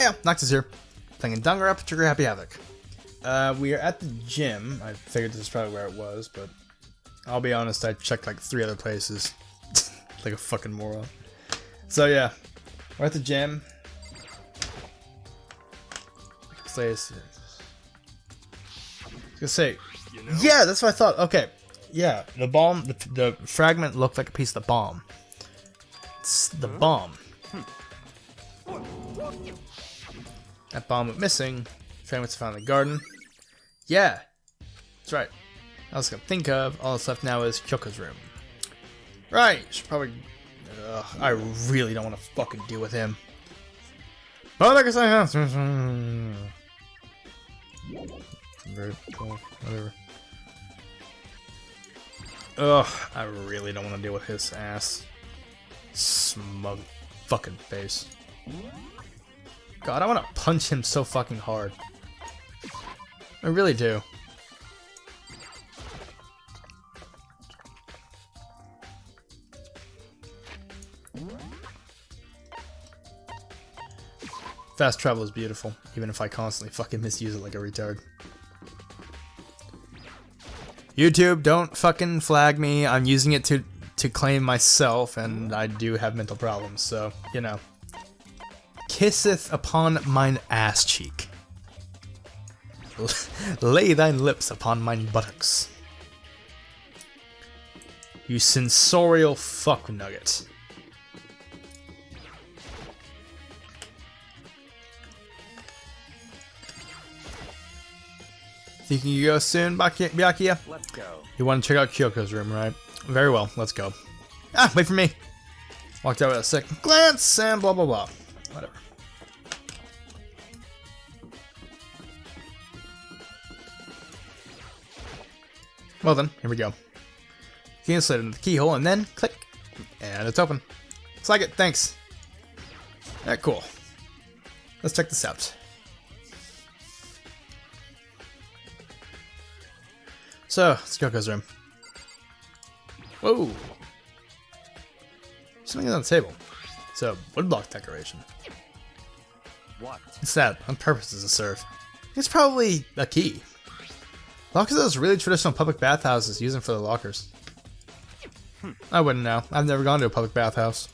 Yeah, Noctus here. Playing Danganronpa, Trigger Happy Havoc. We are at the gym. I figured this is probably where it was, but I'll be honest, I checked like 3 other places. Like a fucking moron. So yeah, we're at the gym. Place. I was gonna say, yeah, that's what I thought. Okay, yeah, the bomb, the fragment looked like a piece of the bomb. It's the bomb. That bomb went missing. Fragments found in the garden. Yeah, that's right. I was gonna think of. All that's left now is Kyoko's room. Right. Should probably. I really don't want to fucking deal with him. But like I say, whatever. Ugh, I really don't want to deal with his ass. Smug fucking face. God, I want to punch him so fucking hard. I really do. Fast travel is beautiful, even if I constantly fucking misuse it like a retard. YouTube, don't fucking flag me. I'm using it to claim myself, and I do have mental problems, so, you know. Kisseth upon mine ass cheek. Lay thine lips upon mine buttocks. You sensorial fuck nugget. Think you can go soon, Byakuya? Let's go. You want to check out Kyoko's room, right? Very well, let's go. Ah, wait for me! Walked out with a second glance and blah blah blah. Whatever. Well then, here we go. You can slide into the keyhole and then click. And it's open. Looks like it, thanks. Alright, cool. Let's check this out. So, it's Kyoko's room. Whoa! Something on the table. It's a woodblock decoration. What? It's that, on purpose as a serve. It's probably a key. Lockers are those really traditional public bathhouses used them for the lockers. I wouldn't know. I've never gone to a public bathhouse.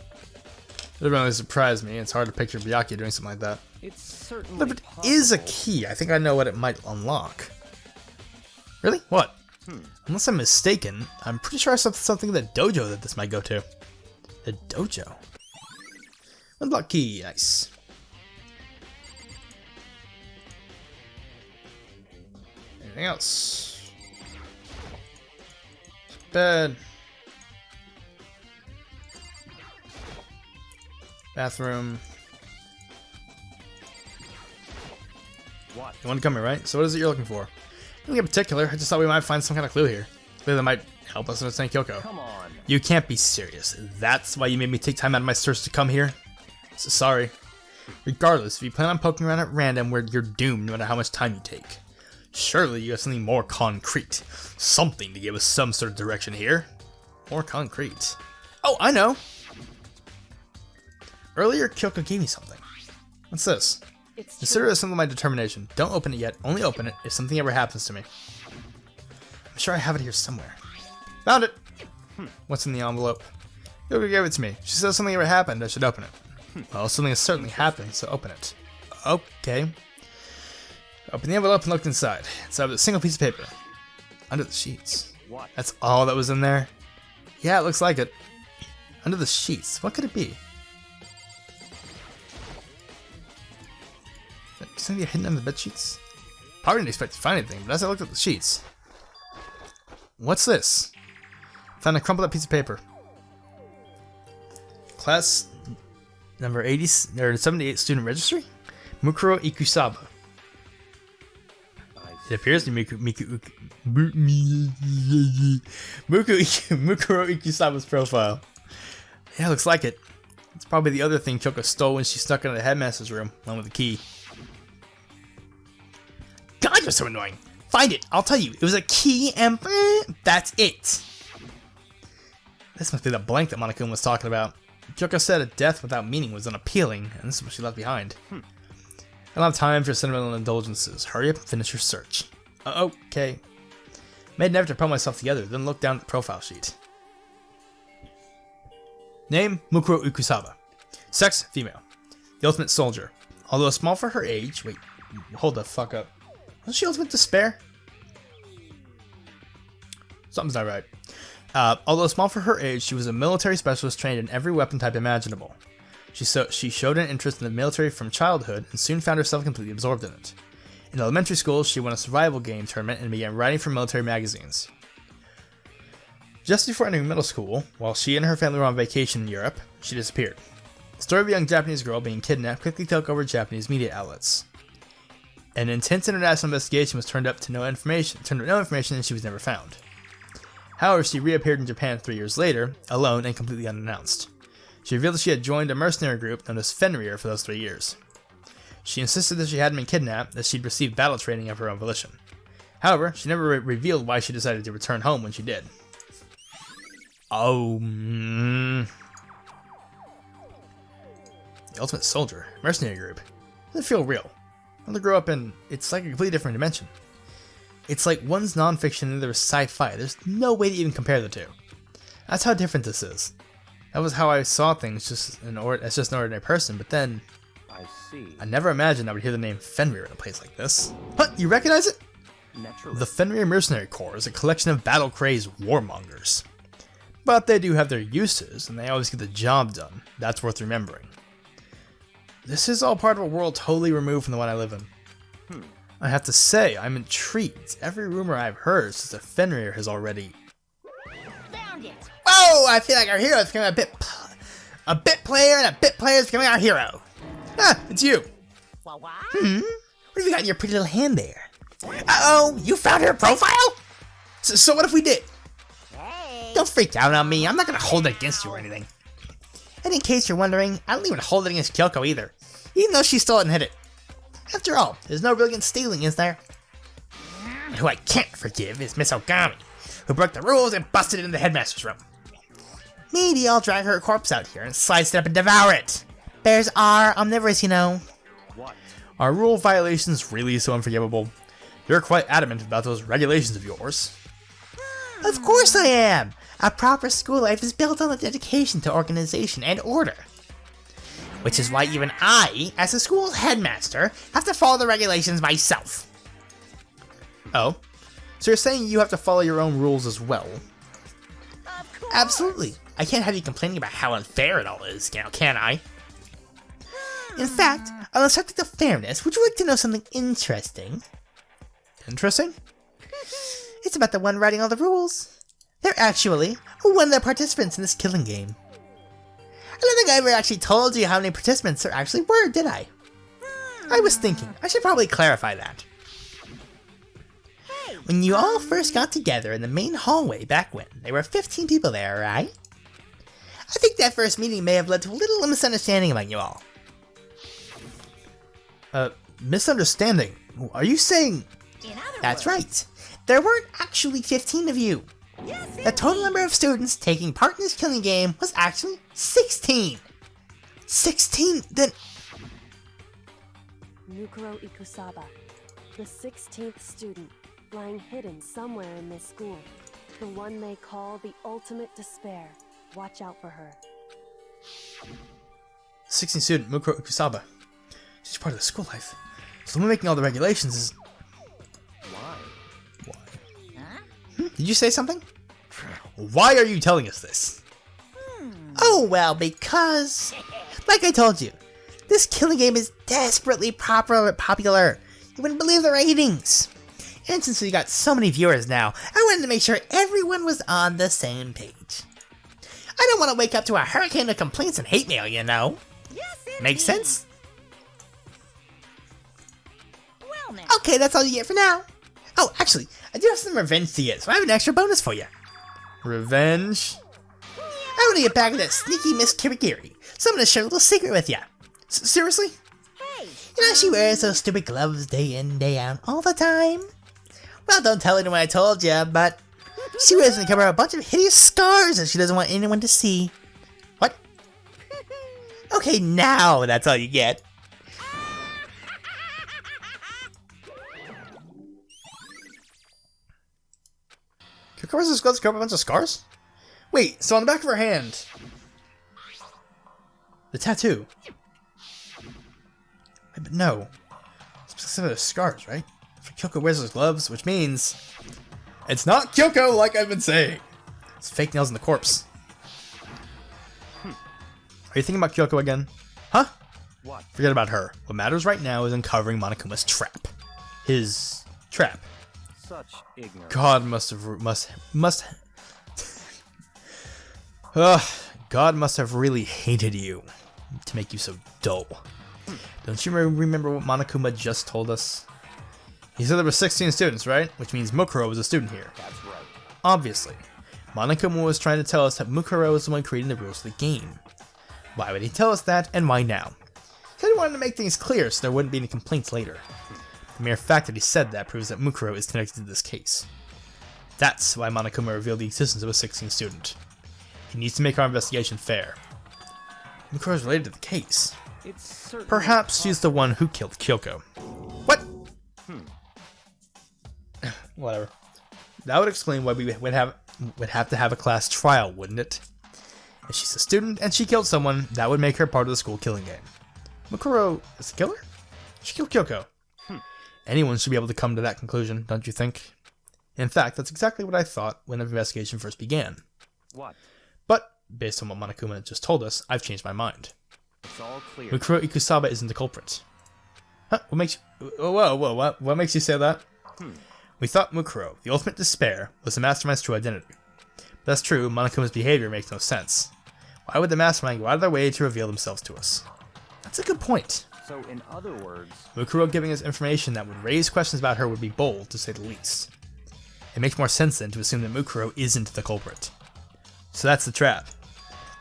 It would really surprise me. It's hard to picture Byakuya doing something like that. It's certainly But if it is a key, I think I know what it might unlock. Really? What? Unless I'm mistaken, I'm pretty sure I saw something in the dojo that this might go to. The dojo? Unlock key, nice. Anything else? Bed. Bathroom. What? You want to come here, right? So what is it you're looking for? Nothing in particular, I just thought we might find some kind of clue here. Clue that might help us understand Kyoko. Come on. You can't be serious. That's why you made me take time out of my search to come here? So sorry. Regardless, if you plan on poking around at random, you're doomed no matter how much time you take. Surely you have something more concrete. Something to give us some sort of direction here. More concrete. Oh, I know! Earlier, Kyoko gave me something. What's this? Consider it a symbol of my determination. Don't open it yet. Only open it if something ever happens to me. I'm sure I have it here somewhere. Found it! What's in the envelope? Kyoko gave it to me. She says something ever happened, I should open it. Well, something has certainly happened, so open it. Okay. Open the envelope and looked inside. Inside was a single piece of paper. Under the sheets. What? That's all that was in there? Yeah, it looks like it. Under the sheets. What could it be? Something hidden under the bed sheets? Probably didn't expect to find anything, but as I looked at the sheets... What's this? Found a crumpled up piece of paper. Class number 80, or 78 student registry? Mukuro Ikusaba. It appears to be Mukuro Ikusaba's profile. Yeah, looks like it. It's probably the other thing Kyoko stole when she snuck into the headmaster's room, along with the key. God, you're so annoying. Find it. I'll tell you. It was a key and that's it. This must be the blank that Monokuma was talking about. Kyoko said a death without meaning was unappealing, and this is what she left behind. I don't have time for sentimental indulgences. Hurry up and finish your search. Okay. Made an effort to pull myself together, then looked down at the profile sheet. Name, Mukuro Ikusaba. Sex, female. The ultimate soldier. Although small for her age... Wait, hold the fuck up. Wasn't she ultimate despair? Something's not right. Although small for her age, she was a military specialist trained in every weapon type imaginable. She showed an interest in the military from childhood and soon found herself completely absorbed in it. In elementary school, she won a survival game tournament and began writing for military magazines. Just before entering middle school, while she and her family were on vacation in Europe, she disappeared. The story of a young Japanese girl being kidnapped quickly took over Japanese media outlets. An intense international investigation was turned up to no information, and she was never found. However, she reappeared in Japan 3 years later, alone and completely unannounced. She revealed that she had joined a mercenary group known as Fenrir for those 3 years. She insisted that she hadn't been kidnapped, that she'd received battle training of her own volition. However, she never revealed why she decided to return home when she did. The Ultimate Soldier, mercenary group. Doesn't feel real. When they grow up in, it's like a completely different dimension. It's like one's nonfiction and the other is sci-fi. There's no way to even compare the two. That's how different this is. That was how I saw things as just an ordinary person, but then... I see. I never imagined I would hear the name Fenrir in a place like this. What? You recognize it? Naturally. The Fenrir Mercenary Corps is a collection of battle-crazed warmongers. But they do have their uses, and they always get the job done. That's worth remembering. This is all part of a world totally removed from the one I live in. I have to say, I'm intrigued. Every rumor I've heard says that Fenrir has already... Found it! Oh, I feel like our hero is becoming a bit player, and a bit player is becoming our hero. Ah, it's you. What? What have you got in your pretty little hand there? Uh-oh, you found her profile? So what if we did? Hey! Don't freak out on me. I'm not going to hold it against you or anything. And in case you're wondering, I don't even hold it against Kyoko either, even though she stole it and hid it. After all, there's no brilliant stealing, is there? And who I can't forgive is Miss Ogami, who broke the rules and busted into the headmaster's room. Maybe I'll drag her corpse out here and slice it up and devour it. Bears are omnivorous, you know. What? Are rule violations really so unforgivable? You're quite adamant about those regulations of yours. Of course I am! A proper school life is built on the dedication to organization and order. Which is why even I, as the school's headmaster, have to follow the regulations myself. Oh? So you're saying you have to follow your own rules as well? Of course. Absolutely. I can't have you complaining about how unfair it all is, now can I? In fact, on the subject of fairness, would you like to know something interesting? Interesting? It's about the one writing all the rules. They're actually one of the participants in this killing game. I don't think I ever actually told you how many participants there actually were, did I? I was thinking, I should probably clarify that. When you all first got together in the main hallway back when, there were 15 people there, right? I think that first meeting may have led to a little misunderstanding among you all. Misunderstanding? Are you saying... That's right. There weren't actually 15 of you. The total number of students taking part in this killing game was actually 16. 16? Then... Mukuro Ikusaba, the 16th student, lying hidden somewhere in this school. The one they call the ultimate despair. Watch out for her. 16th student, Mukuro Ikusaba. She's part of the school life. So the one making all the regulations is... Why? Did you say something? Why are you telling us this? Oh, well, because... Like I told you, this killing game is desperately popular. You wouldn't believe the ratings. And since we got so many viewers now, I wanted to make sure everyone was on the same page. I don't want to wake up to a hurricane of complaints and hate mail, you know? Makes sense? Well, now. Okay, that's all you get for now. Oh, actually, I do have some revenge to get, so I have an extra bonus for you. Revenge? I want to get back at that sneaky Miss Kirigiri, so I'm going to share a little secret with you. Seriously? Hey! You know she wears those stupid gloves day in, day out, all the time? Well, don't tell anyone I told you, but she wears them to cover a bunch of hideous scars that she doesn't want anyone to see. What? Okay, now that's all you get. Kyoko wears his gloves to cover a bunch of scars? Wait, so on the back of her hand... The tattoo. Wait, but no. It's because of the scars, right? Kyoko wears his gloves, which means... It's not Kyoko, like I've been saying. It's fake nails in the corpse. Are you thinking about Kyoko again? Huh? What? Forget about her. What matters right now is uncovering Monokuma's trap. His trap. Such ignorance. God God must have really hated you to make you so dull. Don't you remember what Monokuma just told us? He said there were 16 students, right? Which means Mukuro was a student here. That's right. Obviously. Monokuma was trying to tell us that Mukuro was the one creating the rules of the game. Why would he tell us that, and why now? He said he wanted to make things clear so there wouldn't be any complaints later. The mere fact that he said that proves that Mukuro is connected to this case. That's why Monokuma revealed the existence of a 16th student. He needs to make our investigation fair. Mukuro is related to the case. It's certainly Perhaps she's the one who killed Kyoko. What? Whatever. That would explain why we would have to have a class trial, wouldn't it? If she's a student and she killed someone, that would make her part of the school killing game. Mukuro is the killer? She killed Kyoko. Anyone should be able to come to that conclusion, don't you think? In fact, that's exactly what I thought when the investigation first began. What? But, based on what Monokuma just told us, I've changed my mind. It's all clear. Mukuro Ikusaba isn't the culprit. Huh? What makes you... Whoa, what makes you say that? We thought Mukuro, the ultimate despair, was the mastermind's true identity. But that's true, Monokuma's behavior makes no sense. Why would the mastermind go out of their way to reveal themselves to us? That's a good point. So, in other words... Mukuro giving us information that would raise questions about her would be bold, to say the least. It makes more sense then to assume that Mukuro isn't the culprit. So that's the trap.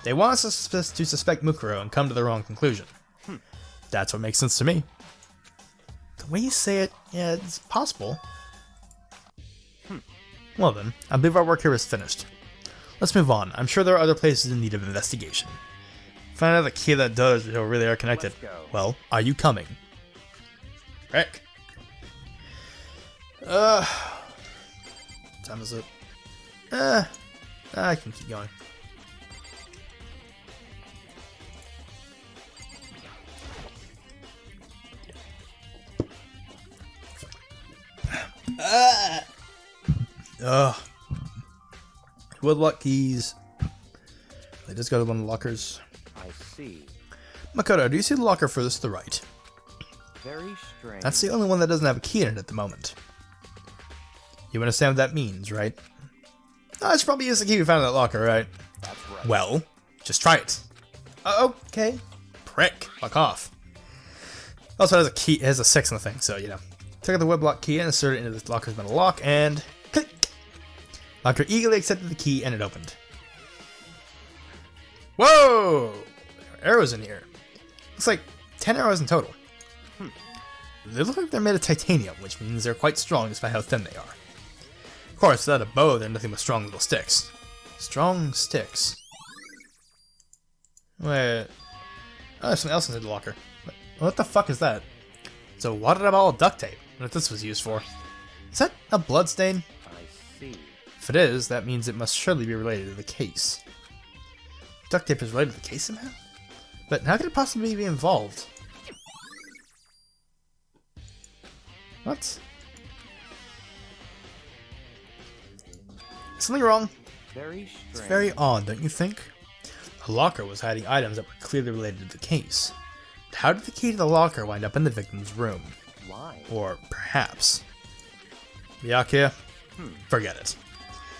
They want us to suspect Mukuro and come to the wrong conclusion. That's what makes sense to me. The way you say it, yeah, it's possible. Well then, I believe our work here is finished. Let's move on. I'm sure there are other places in need of investigation. Find out the key that does really are connected. Let's go. Well, are you coming? Rick. What time is it? I can keep going. Woodlock keys. They just go to one of the lockers. I see. Makoto, do you see the locker furthest to the right? Very strange. That's the only one that doesn't have a key in it at the moment. You understand what that means, right? Oh, it's probably just the key we found in that locker, right? That's right. Well, just try it. Okay. Prick. Fuck off. Also, it has a key. It has a 6 on the thing, so, you know. Took out the woodblock key and inserted it into the locker's metal lock, and click! Locker eagerly accepted the key, and it opened. Whoa! There are arrows in here. Looks like 10 arrows in total. They look like they're made of titanium, which means they're quite strong despite how thin they are. Of course, without a bow, they're nothing but strong little sticks. Strong sticks. Wait. Oh, there's something else inside the locker. What the fuck is that? It's a watered ball of duct tape. I wonder what this was used for. Is that a blood stain? I see. If it is, that means it must surely be related to the case. Duct tape is related to the case somehow? But how could it possibly be involved? What? Is something wrong? Very strange. It's very odd, don't you think? The locker was hiding items that were clearly related to the case. But how did the key to the locker wind up in the victim's room? Why? Or perhaps... Byakuya? Forget it.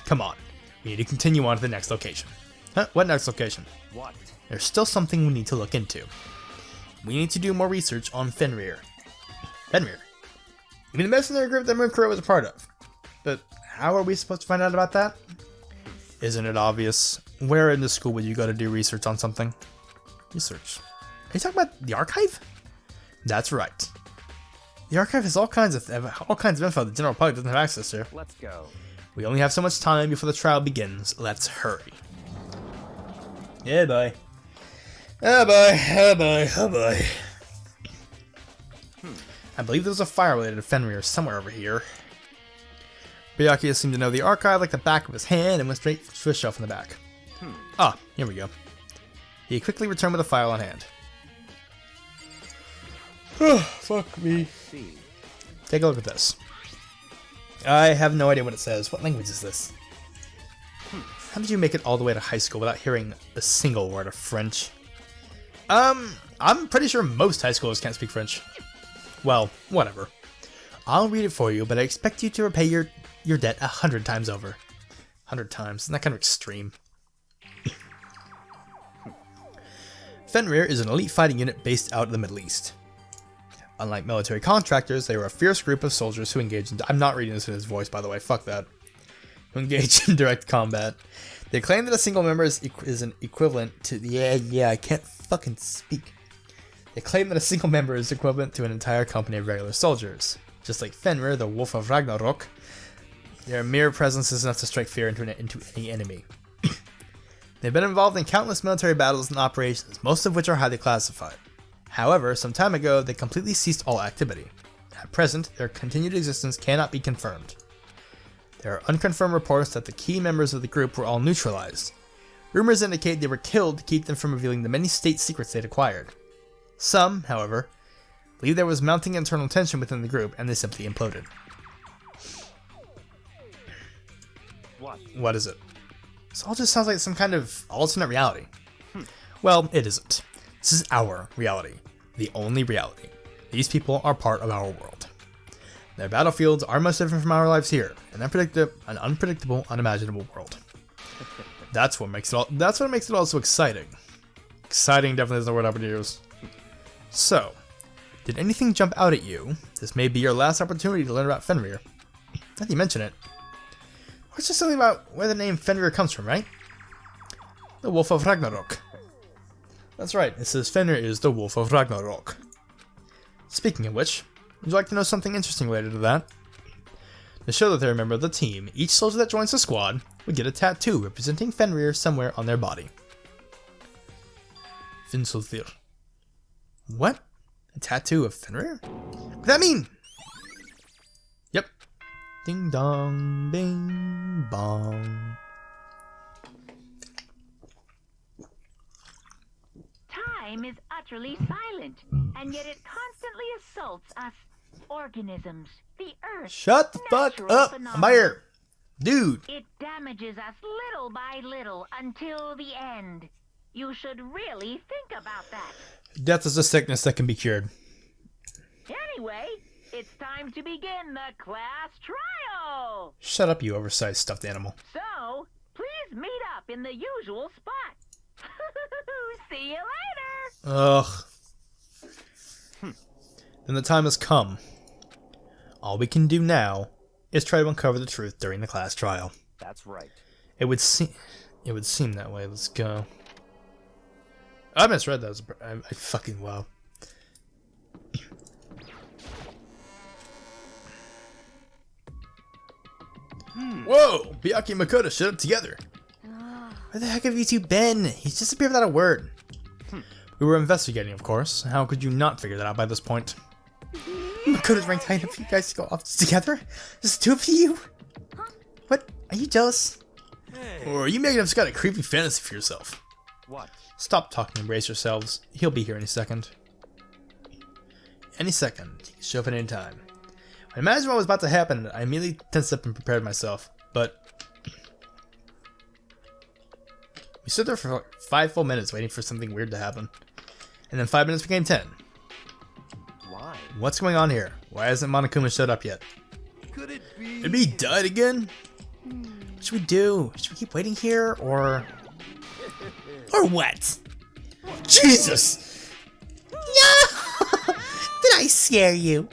Come on. We need to continue on to the next location. Huh? What next location? What? There's still something we need to look into. We need to do more research on Fenrir. Fenrir? You mean the mercenary group that Mukuro was a part of? But how are we supposed to find out about that? Isn't it obvious? Where in the school would you go to do research on something? Research? Are you talking about the archive? That's right. The archive has all kinds of info the general public doesn't have access to. Let's go. We only have so much time before the trial begins. Let's hurry. Yeah, boy. Oh boy, oh boy, oh boy. I believe there's a fire related to Fenrir somewhere over here. Byakuya seemed to know the archive like the back of his hand and went straight to a shelf in the back. Ah, here we go. He quickly returned with a file on hand. Fuck me. See. Take a look at this. I have no idea what it says. What language is this? How did you make it all the way to high school without hearing a single word of French? I'm pretty sure most high schoolers can't speak French. Well, whatever. I'll read it for you, but I expect you to repay your debt 100 times over. 100 times. Isn't that kind of extreme? Fenrir is an elite fighting unit based out of the Middle East. Unlike military contractors, they were a fierce group of soldiers who engaged in... I'm not reading this in his voice, by the way. Fuck that. Who engaged in direct combat. They claim that a single member is an equivalent to... Yeah, I can't fucking speak. They claim that a single member is equivalent to an entire company of regular soldiers. Just like Fenrir, the Wolf of Ragnarok, their mere presence is enough to strike fear into any enemy. They've been involved in countless military battles and operations, most of which are highly classified. However, some time ago, they completely ceased all activity. At present, their continued existence cannot be confirmed. There are unconfirmed reports that the key members of the group were all neutralized. Rumors indicate they were killed to keep them from revealing the many state secrets they'd acquired. Some, however, believe there was mounting internal tension within the group and they simply imploded. What is it? This all just sounds like some kind of alternate reality. Well, it isn't. This is our reality. The only reality. These people are part of our world. Their battlefields are much different from our lives here, an unpredictable, unimaginable world. That's what makes it all so exciting. Exciting definitely isn't the word I would use. So, did anything jump out at you? This may be your last opportunity to learn about Fenrir. Now that you mention it, what's just something about where the name Fenrir comes from, right? The Wolf of Ragnarok. That's right, it says Fenrir is the Wolf of Ragnarok. Speaking of which, would you like to know something interesting related to that? To show that they're a member of the team, each soldier that joins the squad would get a tattoo representing Fenrir somewhere on their body. Finsulthir. What? A tattoo of Fenrir? What does that mean? Yep. Ding dong, bing bong. Time is utterly silent, and yet it constantly assaults us organisms, the Earth. Shut the fuck natural up, phenomena. Meyer. Dude. It damages us little by little until the end. You should really think about that. Death is a sickness that can be cured. Anyway, it's time to begin the class trial. Shut up, you oversized stuffed animal. So, please meet up in the usual spot. See you later. Ugh. Then the time has come. All we can do now is try to uncover the truth during the class trial. That's right. It would seem that way. Let's go. I misread that. I fucking wow. Whoa! Byakuya and Makoto shut up together. Where the heck have you two been? He's disappeared without a word. We were investigating, of course. How could you not figure that out by this point? Makoto's ranked high enough for you guys to go off together? Just the two of you? What? Are you jealous? Or are you making up some kind of creepy fantasy for yourself? What? Stop talking and brace yourselves. He'll be here any second. Any second. He can show up at any time. When I imagined what was about to happen, I immediately tensed up and prepared myself. But we stood there for like 5 full minutes waiting for something weird to happen. And then 5 minutes became 10. Why? What's going on here? Why hasn't Monokuma showed up yet? Could it be? Maybe he died again? What should we do? Should we keep waiting here, or what? Jesus! No! Did I scare you?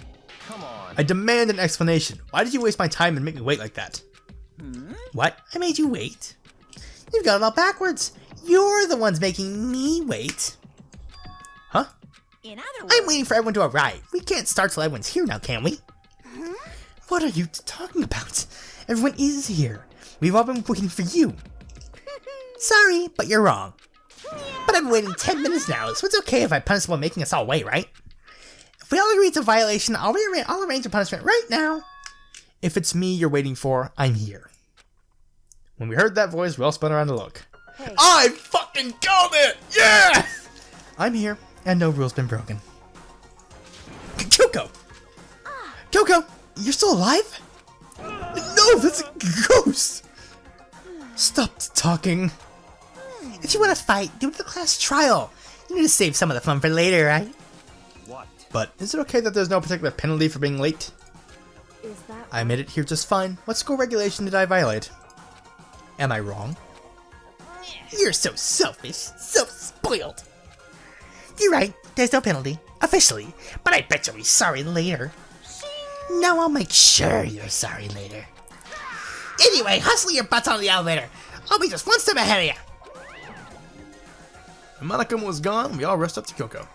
Come on. I demand an explanation. Why did you waste my time and make me wait like that? What? I made you wait? You've got it all backwards. You're the ones making me wait. Huh? In other words, I'm waiting for everyone to arrive. We can't start till everyone's here now, can we? What are you talking about? Everyone is here. We've all been waiting for you. Sorry, but you're wrong. But I've been waiting 10 minutes now, so it's okay if I punish while making us all wait, right? If we all agree it's a violation, I'll arrange a punishment right now. If it's me you're waiting for, I'm here. When we heard that voice, we all spun around to look. Hey. I fucking called it! Yeah! I'm here, and no rule's been broken. Kyoko! Kyoko, you're still alive? No, that's a ghost! Stop talking. If you want to fight, do it at the class trial. You need to save some of the fun for later, right? What? But is it okay that there's no particular penalty for being late? Is that I made it here just fine. What school regulation did I violate? Am I wrong? You're so selfish, so spoiled. You're right, there's no penalty, officially, but I bet you'll be sorry later. No, I'll make sure you're sorry later. Anyway, hustle your butts on the elevator. I'll be just one step ahead of you. When Monokuma was gone, we all rushed up to Kyoko.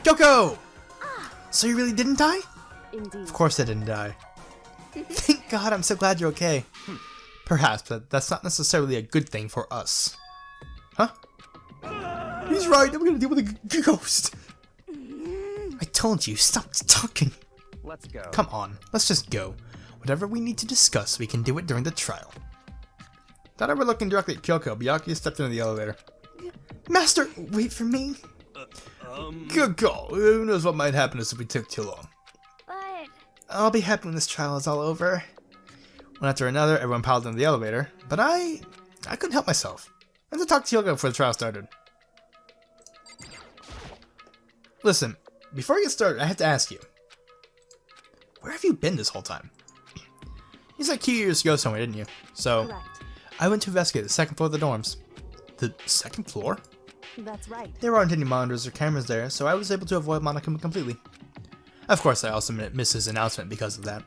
Kyoko! So you really didn't die? indeed? Of course I didn't die. Thank God, I'm so glad you're okay. Perhaps, but that's not necessarily a good thing for us. Huh? He's right, I'm gonna deal with a ghost. I told you, stop talking. Let's go. Come on, let's just go. Whatever we need to discuss, we can do it during the trial. Thought I were looking directly at Kyoko, Byakuya stepped into the elevator. Master, wait for me. Good call. Who knows what might happen if we took too long. But I'll be happy when this trial is all over. One after another, everyone piled into the elevator, but I couldn't help myself. I had to talk to Kyoko before the trial started. Listen, before we get started, I have to ask you. Where have you been this whole time? You said Q years ago somewhere, didn't you? So, Correct. I went to investigate the second floor of the dorms. The second floor? That's right. There aren't any monitors or cameras there, so I was able to avoid Monokuma completely. Of course, I also missed his announcement because of that.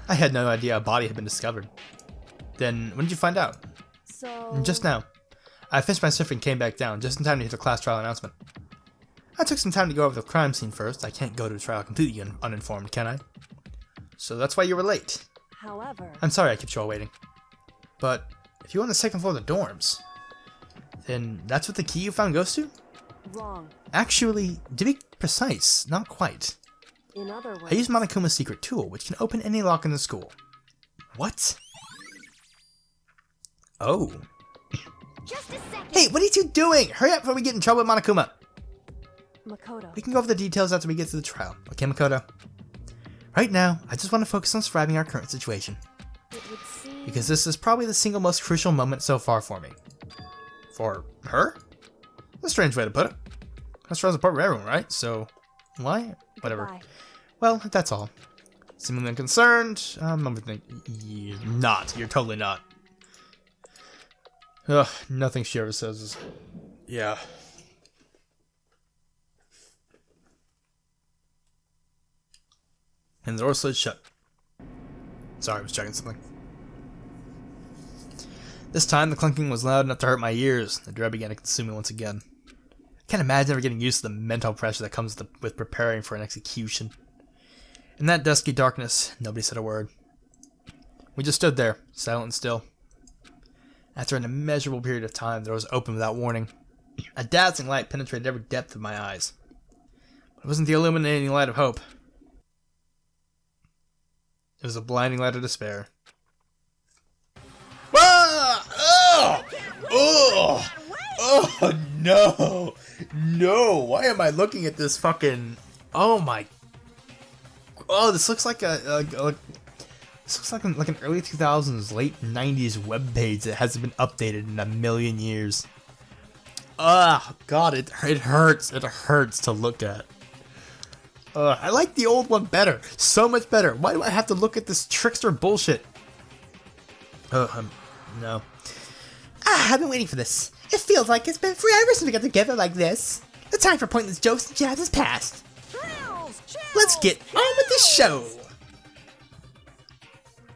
I had no idea a body had been discovered. Then, when did you find out? So Just now. I finished my surfing and came back down, just in time to hit the class trial announcement. I took some time to go over the crime scene first. I can't go to the trial completely uninformed, can I? So that's why you were late. However, I'm sorry I kept you all waiting. But, if you're on the second floor of the dorms, then that's what the key you found goes to? wrong. Actually, to be precise, not quite. In other words, I used Monokuma's secret tool, which can open any lock in the school. What? Oh. just a second. Hey, what are you two doing? Hurry up before we get in trouble with Monokuma. Makoto. We can go over the details after we get to the trial. Okay, Makoto? Right now, I just want to focus on surviving our current situation. It would seem Because this is probably the single most crucial moment so far for me. For her? That's a strange way to put it. That's trial's important for everyone, right? So, why? Whatever. Goodbye. Well, that's all. Seemingly unconcerned. I'm overthinking. You're not. You're totally not. Ugh, nothing she ever says is... Yeah. And the door slid shut. Sorry, I was checking something. This time, the clunking was loud enough to hurt my ears. The dread began to consume me once again. I can't imagine ever getting used to the mental pressure that comes with preparing for an execution. In that dusky darkness, nobody said a word. We just stood there, silent and still. After an immeasurable period of time, the door was opened without warning. A dazzling light penetrated every depth of my eyes. But it wasn't the illuminating light of hope. It was a blinding light of despair. Ah! Oh! Oh! Oh no! No! Why am I looking at this fucking... Oh my... Oh, this looks like this looks like an early 2000s, late 90s webpage that hasn't been updated in a million years. Ah, God, it hurts. It hurts to look at. I like the old one better. So much better. Why do I have to look at this trickster bullshit? No. I've been waiting for this. It feels like it's been forever since we got together like this. The time for pointless jokes and jabs has passed. Let's get on with the show.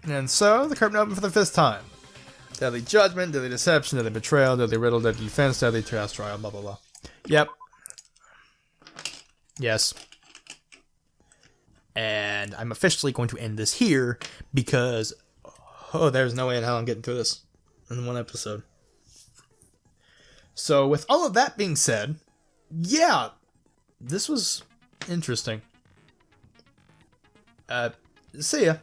And so, the curtain opened for the fifth time. Deadly judgment, deadly deception, deadly betrayal, deadly riddle, deadly defense, deadly class trial, blah blah blah. Yep. Yes. And I'm officially going to end this here because, oh, there's no way in hell I'm getting through this in one episode. So, with all of that being said, yeah, this was interesting. See ya.